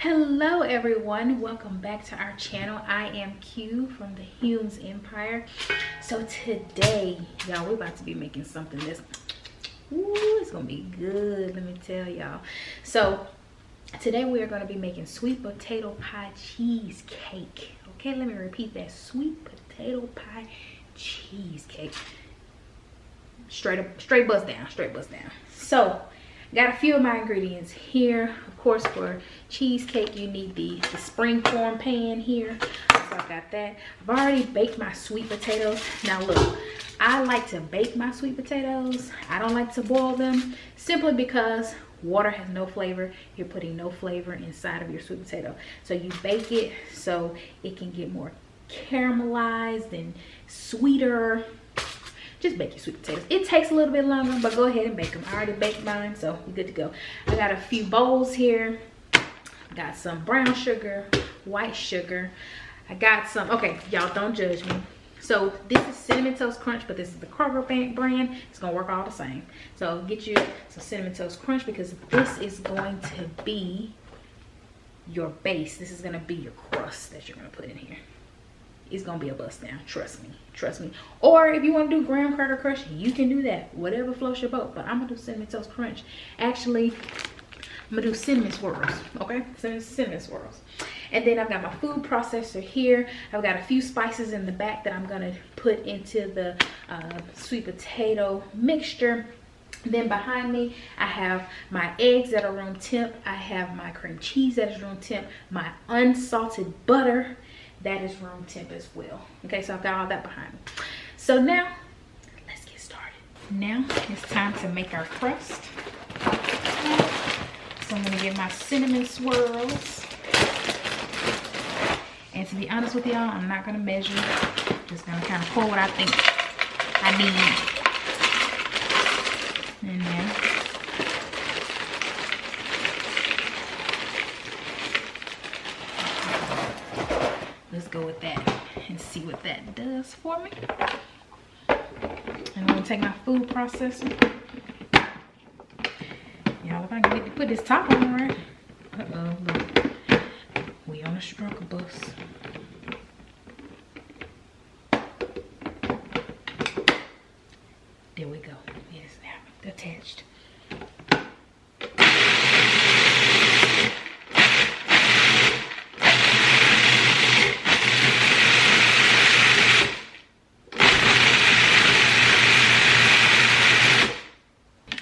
Hello everyone, welcome back to our channel. I am Q from the Humes Empire. So today, y'all, we're about to be making something that's it's gonna be good, let me tell y'all. So today we are going to be making sweet potato pie cheesecake. Okay, let me repeat that: sweet potato pie cheesecake. Straight bust down. So got a few of my ingredients here. Of course, for cheesecake you need the springform pan here, so I've got that. I've already baked my sweet potatoes. Now look, I like to bake my sweet potatoes. I don't like to boil them, simply because water has no flavor. You're putting no flavor inside of your sweet potato, so you bake it so it can get more caramelized and sweeter. Just bake your sweet potatoes. It takes a little bit longer, but go ahead and bake them. I already baked mine, so we're good to go. I got a few bowls here. Got some brown sugar, white sugar. I got some, okay, y'all don't judge me. So this is Cinnamon Toast Crunch, but this is the Kroger brand. It's gonna work all the same. So get you some Cinnamon Toast Crunch, because this is going to be your base. This is gonna be your crust that you're gonna put in here. It's gonna be a bust down, trust me. Or if you want to do graham cracker crush, you can do that, whatever floats your boat. But I'm gonna do Cinnamon Toast Crunch. Actually, I'm gonna do cinnamon swirls. Okay, cinnamon swirls. And then I've got my food processor here. I've got a few spices in the back that I'm gonna put into the sweet potato mixture. Then behind me, I have my eggs that are room temp. I have my cream cheese that is room temp. My unsalted butter that is room temp as well. Okay, so I've got all that behind me. So now let's get started. Now it's time to make our crust. So I'm gonna get my cinnamon swirls. And to be honest with y'all, I'm not gonna measure. Just gonna kind of pour what I think I need in there. Let's go with that and see what that does for me. And I'm gonna take my food processor. Y'all, if I can get to put this top on right. Uh-oh, look. We on a struggle bus. There we go. It's now attached.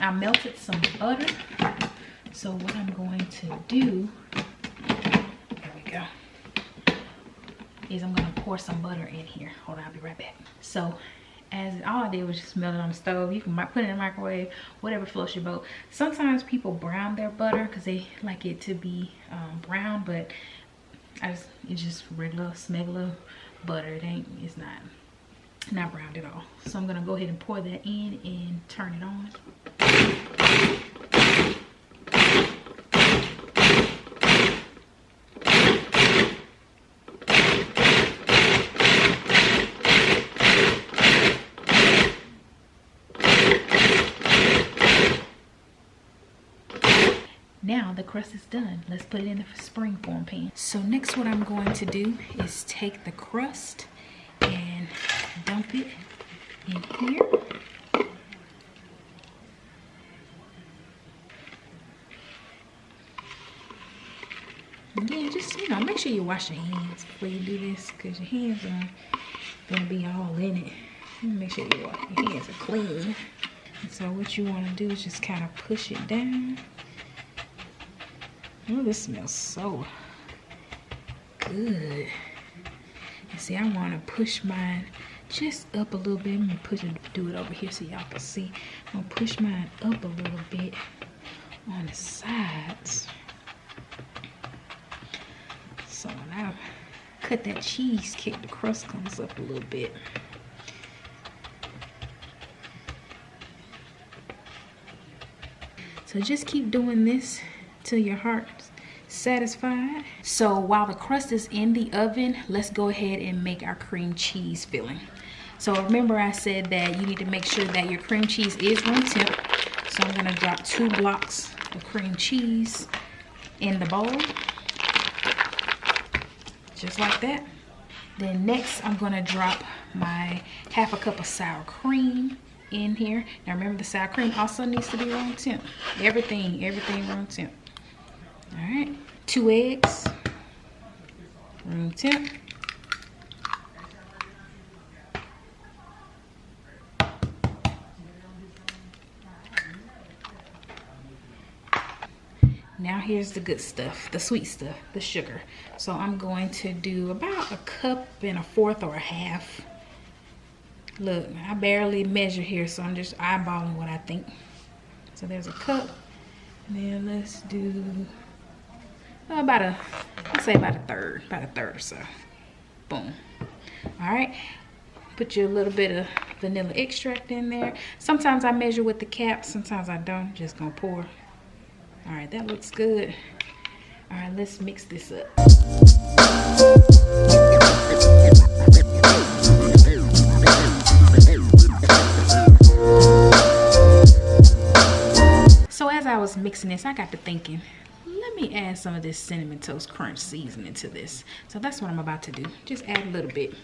I melted some butter, so what I'm going to do, there we go, is I'm going to pour some butter in here. Hold on, I'll be right back. So all I did was just melt it on the stove. You can put it in the microwave, whatever floats your boat. Sometimes people brown their butter because they like it to be brown, but it's just regular smegular butter. It's not browned at all. So I'm gonna go ahead and pour that in and turn it on. Now the crust is done. Let's put it in the springform pan. So next what I'm going to do is take the crust and dump it in here. Again, just, make sure you wash your hands before you do this, because your hands are gonna be all in it. Make sure your hands are clean. And so what you want to do is just kind of push it down. Oh, this smells so good. And see, I want to push mine just up a little bit. I'm gonna do it over here so y'all can see. I'm gonna push mine up a little bit on the sides. So when I cut that cheesecake, the crust comes up a little bit. So just keep doing this till your heart's satisfied. So while the crust is in the oven, let's go ahead and make our cream cheese filling. So remember I said that you need to make sure that your cream cheese is room temp. So I'm gonna drop 2 blocks of cream cheese in the bowl. just like that. Then next, I'm gonna drop my half a cup of sour cream in here. Now remember, the sour cream also needs to be room temp. Everything room temp. All right, 2 eggs, room temp. Now here's the good stuff, the sweet stuff, the sugar. So I'm going to do about 1 1/4 or 1/2. Look, I barely measure here, so I'm just eyeballing what I think. So there's 1 cup. And then let's do let's say about a third or so. Boom. All right. Put you a little bit of vanilla extract in there. Sometimes I measure with the cap, sometimes I don't. Just gonna pour. All right, that looks good. All right, let's mix this up. So as I was mixing this, I got to thinking, let me add some of this Cinnamon Toast Crunch seasoning to this. So that's what I'm about to do. Just add a little bit.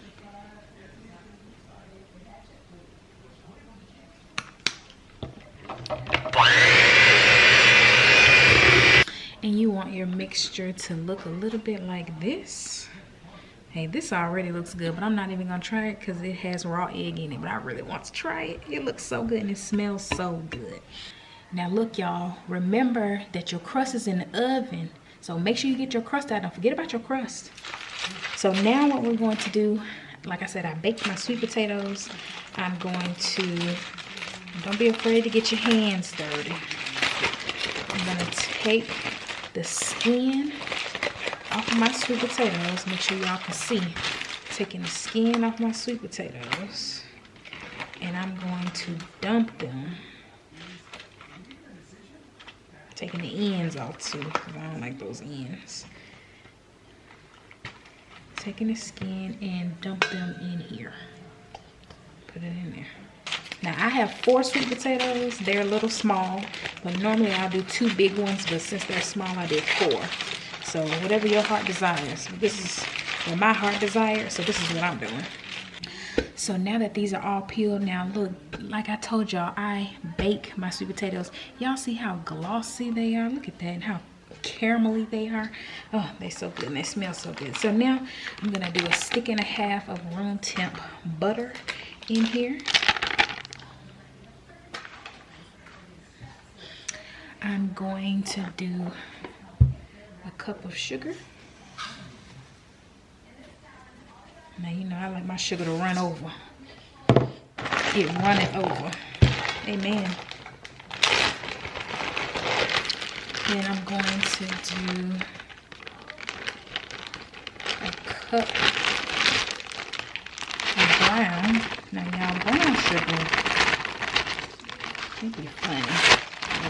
And you want your mixture to look a little bit like this. Hey, this already looks good, but I'm not even gonna try it because it has raw egg in it, but I really want to try it. It looks so good and it smells so good. Now look, y'all, remember that your crust is in the oven. So make sure you get your crust out. Don't forget about your crust. So now what we're going to do, like I said, I baked my sweet potatoes. I'm going to, don't be afraid to get your hands dirty. I'm gonna take the skin off of my sweet potatoes. Make sure y'all can see. Taking the skin off my sweet potatoes. And I'm going to dump them. Taking the ends off too, because I don't like those ends. Taking the skin and dump them in here. Put it in there. Now I have 4 sweet potatoes. They're a little small, but normally I'll do 2 big ones, but since they're small, I did 4. So whatever your heart desires. This is what my heart desires, so this is what I'm doing. So now that these are all peeled, now look, like I told y'all, I bake my sweet potatoes. Y'all see how glossy they are? Look at that, and how caramelly they are. Oh, they're so good and they smell so good. So now I'm gonna do 1.5 sticks of room temp butter in here. I'm going to do 1 cup of sugar. Now, you know, I like my sugar to run over. It running over. Amen. Then I'm going to do 1 cup of brown. Now, y'all, brown sugar, it'd be funny.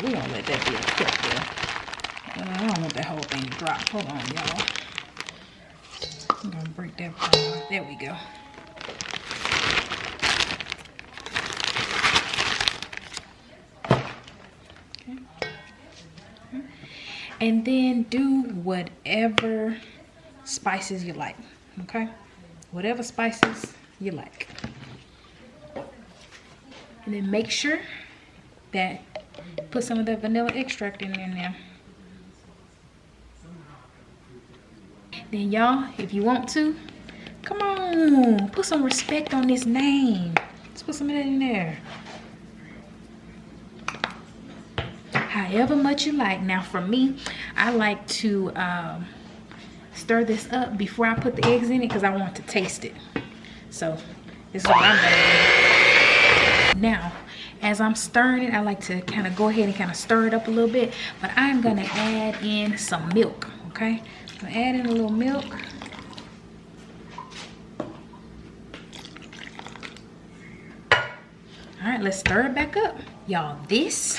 We're gonna let that be a cup there. I don't want that whole thing to drop. Hold on, y'all. I'm gonna break that part off. There we go. Okay. And then do whatever spices you like. Okay? Whatever spices you like. And then make sure that put some of that vanilla extract in there now. Then y'all, if you want to, come on, put some respect on this name. Let's put some of that in there. However much you like. Now for me, I like to stir this up before I put the eggs in it because I want to taste it. So this is what I'm gonna do. Now, as I'm stirring it, I like to kind of go ahead and kind of stir it up a little bit, but I'm gonna add in some milk, okay? So add in a little milk. All right, let's stir it back up. Y'all, this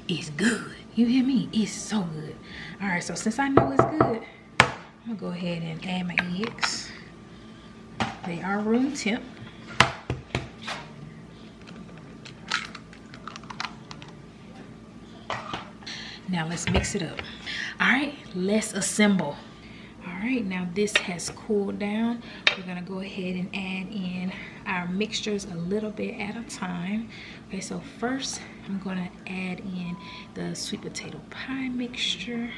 is good. You hear me? It's so good. All right, so since I know it's good, I'm gonna go ahead and add my eggs. They are room temp. Now let's mix it up. All right, let's assemble. All right, now this has cooled down. We're gonna go ahead and add in our mixtures a little bit at a time. Okay, so first I'm gonna add in the sweet potato pie mixture.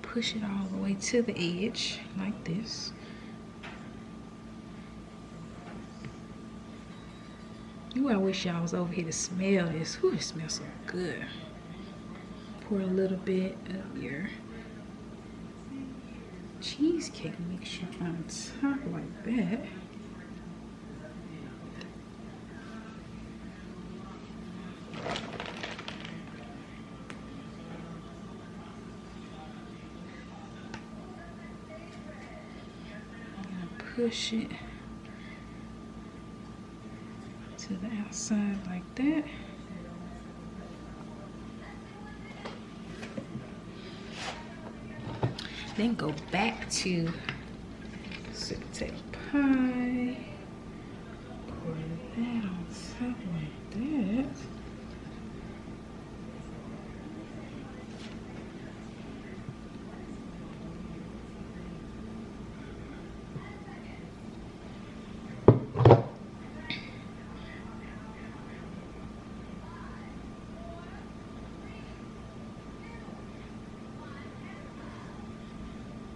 Push it all the way to the edge like this. Ooh, I wish y'all was over here to smell this. Ooh, it smells so good. Pour a little bit of your cheesecake mixture on top like that. Push it to the outside like that. Then go back to sweet potato pie. Pour that on top like that.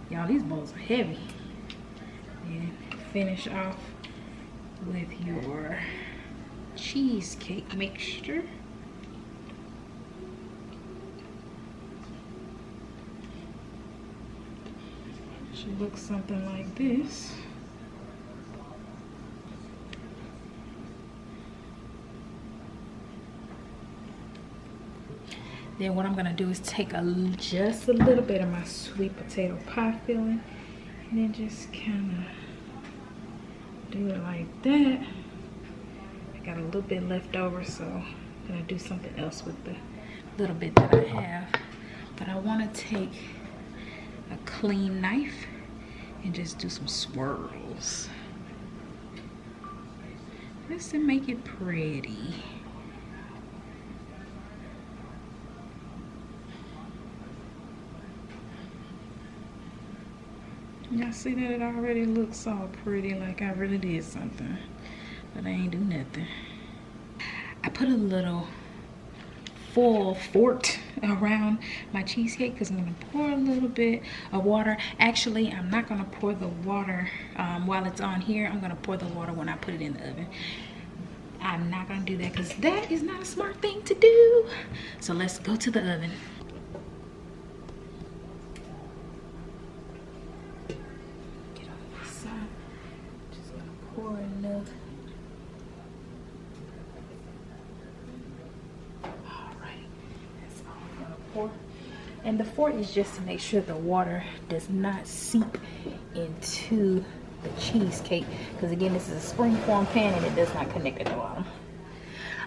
Y'all, these bowls are heavy. And finish off with your cheesecake mixture. Should look something like this. Then what I'm gonna do is take just a little bit of my sweet potato pie filling and then just kind of do it like that. I got a little bit left over, so I'm gonna do something else with the little bit that I have. But I wanna take a clean knife and just do some swirls. Just to make it pretty. Y'all see that it already looks all pretty, like I really did something, but I ain't do nothing. I put a little foil fort around my cheesecake because I'm gonna pour a little bit of water. Actually, I'm not gonna pour the water while it's on here. I'm gonna pour the water when I put it in the oven. I'm not gonna do that because that is not a smart thing to do. So let's go to the oven. Pour enough. Alright, that's all I'm gonna pour. And the fort is just to make sure the water does not seep into the cheesecake. Because again, this is a springform pan and it does not connect at the bottom.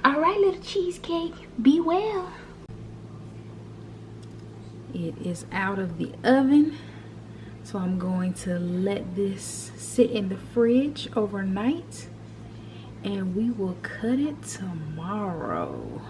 Alright, little cheesecake, be well. It is out of the oven. So I'm going to let this sit in the fridge overnight and we will cut it tomorrow.